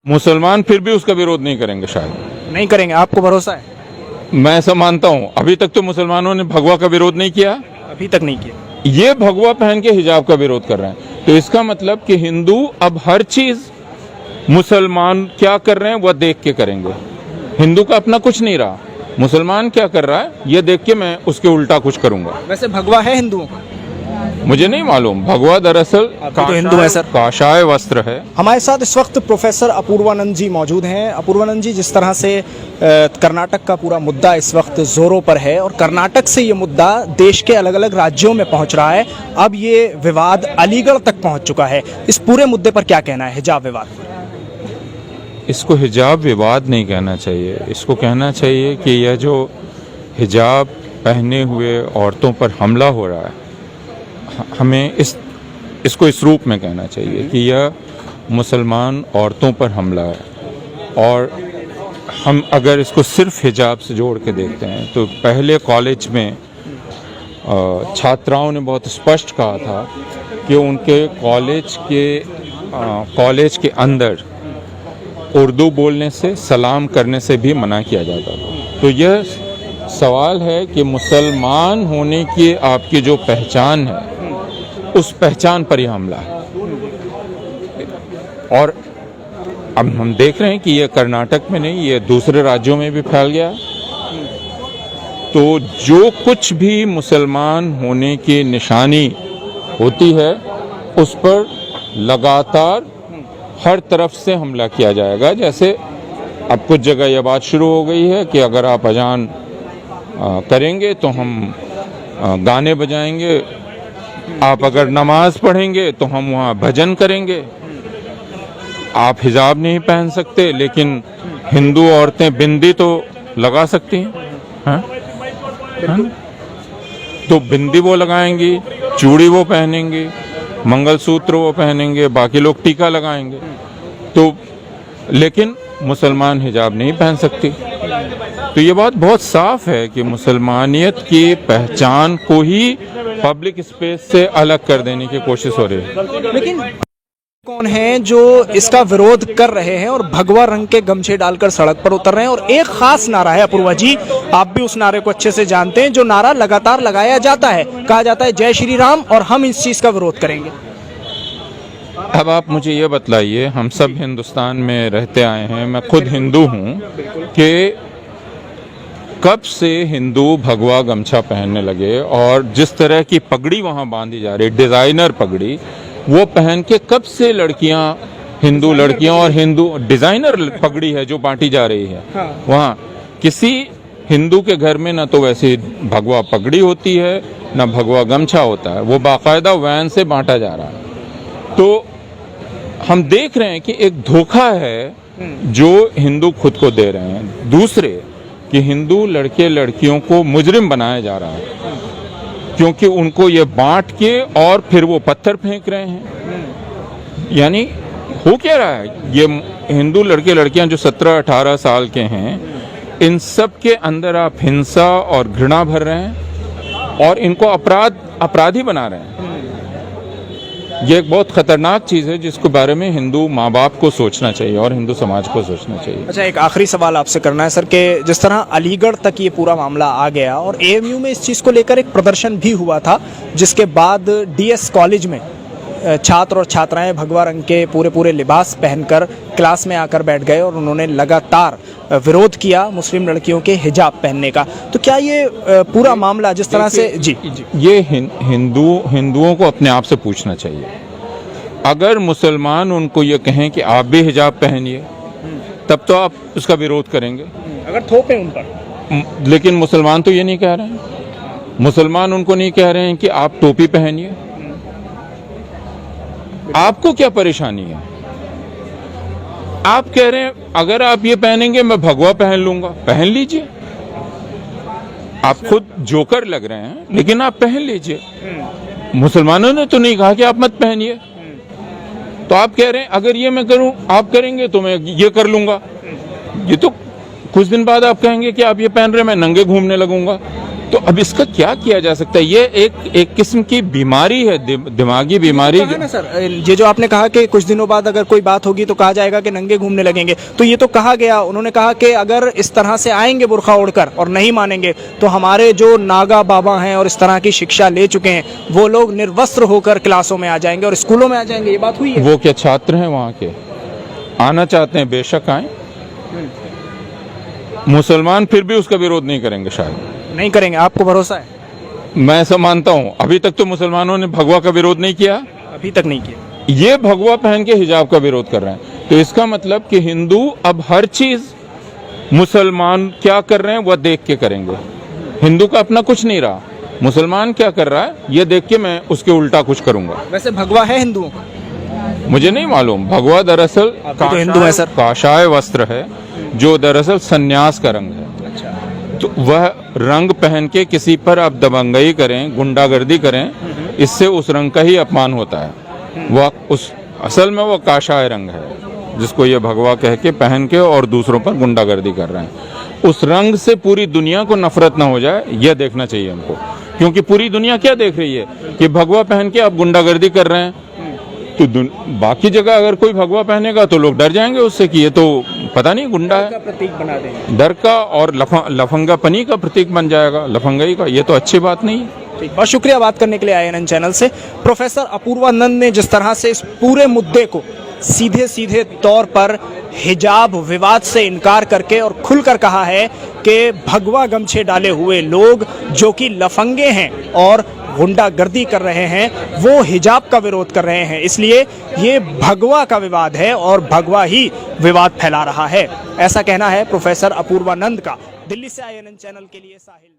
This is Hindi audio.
मुसलमान फिर भी उसका विरोध नहीं करेंगे, शायद नहीं करेंगे, आपको भरोसा है? मैं ऐसा मानता हूं। अभी तक तो मुसलमानों ने भगवा का विरोध नहीं किया, अभी तक नहीं किया। ये भगवा पहन के हिजाब का विरोध कर रहे हैं। तो इसका मतलब कि हिंदू अब हर चीज मुसलमान क्या कर रहे हैं वह देख के करेंगे। हिंदू का अपना कुछ नहीं रहा, मुसलमान क्या कर रहा है ये देख के मैं उसके उल्टा कुछ करूंगा। वैसे भगवा है हिंदुओं का? मुझे नहीं मालूम। भगवा दरअसल तो हिंदू है सर। काशाय वस्त्र है। हमारे साथ इस वक्त प्रोफेसर अपूर्वानंद जी मौजूद हैं। अपूर्वानंद जी, जिस तरह से कर्नाटक का पूरा मुद्दा इस वक्त जोरों पर है और कर्नाटक से ये मुद्दा देश के अलग अलग राज्यों में पहुंच रहा है, अब ये विवाद अलीगढ़ तक पहुंच चुका है, इस पूरे मुद्दे पर क्या कहना है, हिजाब विवाद पर? इसको हिजाब विवाद नहीं कहना चाहिए, इसको कहना चाहिए कि यह जो हिजाब पहने हुए औरतों पर हमला हो रहा है, हमें इसको इस रूप में कहना चाहिए कि यह मुसलमान औरतों पर हमला है। और हम अगर इसको सिर्फ हिजाब से जोड़ के देखते हैं तो पहले कॉलेज में छात्राओं ने बहुत स्पष्ट कहा था कि उनके कॉलेज के अंदर उर्दू बोलने से, सलाम करने से भी मना किया जाता था। तो यह सवाल है कि मुसलमान होने की आपकी जो पहचान है, उस पहचान पर यह हमला है। और अब हम देख रहे हैं कि यह कर्नाटक में नहीं, यह दूसरे राज्यों में भी फैल गया। तो जो कुछ भी मुसलमान होने की निशानी होती है उस पर लगातार हर तरफ से हमला किया जाएगा। जैसे अब कुछ जगह यह बात शुरू हो गई है कि अगर आप अजान करेंगे तो हम गाने बजाएंगे, आप अगर नमाज पढ़ेंगे तो हम वहाँ भजन करेंगे। आप हिजाब नहीं पहन सकते लेकिन हिंदू औरतें बिंदी तो लगा सकती हैं, हाँ? तो बिंदी वो लगाएंगी, चूड़ी वो पहनेंगी, मंगलसूत्र वो पहनेंगे, बाकी लोग टीका लगाएंगे। तो लेकिन मुसलमान हिजाब नहीं पहन सकती। तो ये बात बहुत साफ है कि मुसलमानियत की पहचान को ही पब्लिक स्पेस से अलग कर देने की कोशिश हो रही है। लेकिन कौन है जो इसका विरोध कर रहे हैं और भगवा रंग के गमछे डालकर सड़क पर उतर रहे हैं? और एक खास नारा है अपूर्वा जी, आप भी उस नारे को अच्छे से जानते हैं, जो नारा लगातार लगाया जाता है, कहा जाता है जय श्री राम, और हम इस चीज का विरोध करेंगे। अब आप मुझे ये बतलाइए, हम सब हिंदुस्तान में रहते आए हैं, मैं खुद हिंदू हूँ, कि कब से हिंदू भगवा गमछा पहनने लगे और जिस तरह की पगड़ी वहाँ बांधी जा रही, डिजाइनर पगड़ी, वो पहन के कब से लड़कियां, हिंदू लड़कियां और हिंदू डिजाइनर पगड़ी है जो बांटी जा रही है। हाँ। वहाँ किसी हिंदू के घर में ना तो वैसी भगवा पगड़ी होती है ना भगवा गमछा होता है, वो बाकायदा वैन से बांटा जा रहा है। तो हम देख रहे हैं कि एक धोखा है जो हिंदू खुद को दे रहे हैं। दूसरे कि हिंदू लड़के लड़कियों को मुजरिम बनाया जा रहा है क्योंकि उनको ये बांट के और फिर वो पत्थर फेंक रहे हैं। यानी हो क्या रहा है, ये हिंदू लड़के लड़कियां जो 17-18 साल के हैं, इन सब के अंदर आप हिंसा और घृणा भर रहे हैं और इनको अपराधी बना रहे हैं। ये एक बहुत खतरनाक चीज है जिसके बारे में हिंदू माँ बाप को सोचना चाहिए और हिंदू समाज को सोचना चाहिए। अच्छा, एक आखिरी सवाल आपसे करना है सर, कि जिस तरह अलीगढ़ तक ये पूरा मामला आ गया और एएमयू में इस चीज़ को लेकर एक प्रदर्शन भी हुआ था, जिसके बाद डीएस कॉलेज में छात्र और छात्राएं भगवा रंग के पूरे लिबास पहनकर क्लास में आकर बैठ गए और उन्होंने लगातार विरोध किया मुस्लिम लड़कियों के हिजाब पहनने का। तो क्या ये पूरा मामला जिस तरह से जी ये हिंदुओं को अपने आप से पूछना चाहिए। अगर मुसलमान उनको ये कहें कि आप भी हिजाब पहनिए, तब तो आप उसका विरोध करेंगे, अगर थोपे उन पर। लेकिन मुसलमान तो ये नहीं कह रहे हैं। मुसलमान उनको नहीं कह रहे हैं कि आप टोपी पहनिए। आपको क्या परेशानी है? आप कह रहे हैं अगर आप ये पहनेंगे मैं भगवा पहन लूंगा, पहन लीजिए। आप खुद जोकर लग रहे हैं लेकिन आप पहन लीजिए। मुसलमानों ने तो नहीं कहा कि आप मत पहनिए। तो आप कह रहे हैं अगर ये मैं करूं, आप करेंगे तो मैं ये कर लूंगा। ये तो कुछ दिन बाद आप कहेंगे कि आप ये पहन रहे हैं, मैं नंगे घूमने लगूंगा। तो अब इसका क्या किया जा सकता है? ये एक किस्म की बीमारी है, दिमागी बीमारी। कहा ना सर, ये जो आपने कहा कि कुछ दिनों बाद अगर कोई बात होगी तो कहा जाएगा कि नंगे घूमने लगेंगे, तो ये तो कहा गया, उन्होंने कहा कि अगर इस तरह से आएंगे बुर्खा ओढ़कर और नहीं मानेंगे तो हमारे जो नागा बाबा हैं और इस तरह की शिक्षा ले चुके हैं वो लोग निर्वस्त्र होकर क्लासों में आ जाएंगे और स्कूलों में आ जाएंगे। ये बात हुई है? वो क्या छात्र हैं वहाँ के? आना चाहते हैं, बेशक आए। मुसलमान फिर भी उसका विरोध नहीं करेंगे, शायद नहीं करेंगे। आपको भरोसा है? मैं ऐसा मानता हूँ। अभी तक तो मुसलमानों ने भगवा का विरोध नहीं किया, अभी तक नहीं किया। ये भगवा पहन के हिजाब का विरोध कर रहे हैं। तो इसका मतलब कि हिंदू अब हर चीज मुसलमान क्या कर रहे हैं वह देख के करेंगे। हिंदू का अपना कुछ नहीं रहा, मुसलमान क्या कर रहा है ये देख के मैं उसके उल्टा कुछ करूंगा। वैसे भगवा है हिंदुओं का? मुझे नहीं मालूम। भगवा दरअसल तो हिंदू है सर। काशाय वस्त्र है जो दरअसल सन्यास का रंग है। तो वह रंग पहन के किसी पर आप दबंगई करें, गुंडागर्दी करें, इससे उस रंग का ही अपमान होता है। वह उस असल में वो काशाय रंग है जिसको ये भगवा कह के पहन के और दूसरों पर गुंडागर्दी कर रहे हैं। उस रंग से पूरी दुनिया को नफरत ना हो जाए, यह देखना चाहिए हमको। क्योंकि पूरी दुनिया क्या देख रही है कि भगवा पहन के आप गुंडागर्दी कर रहे हैं, तो बाकी जगह अगर कोई भगवा पहनेगा तो लोग डर जाएंगे उससे कि ये तो पता नहीं गुंडा है, प्रतीक बना देंगे। डर का और लफंगापनी का प्रतीक बन जाएगा, लफंगाई का। ये तो अच्छी बात नहीं है। बहुत शुक्रिया बात करने के लिए INN चैनल से। प्रोफेसर अपूर्वानंद ने जिस तरह से इस पूरे मुद्दे को सीधे सीधे तौर पर हिजाब विवाद से इनकार करके और खुलकर कहा है कि भगवा गमछे डाले हुए लोग जो कि लफंगे हैं और गुंडागर्दी कर रहे हैं वो हिजाब का विरोध कर रहे हैं, इसलिए ये भगवा का विवाद है और भगवा ही विवाद फैला रहा है। ऐसा कहना है प्रोफेसर अपूर्वानंद का। दिल्ली से INN चैनल के लिए साहिल।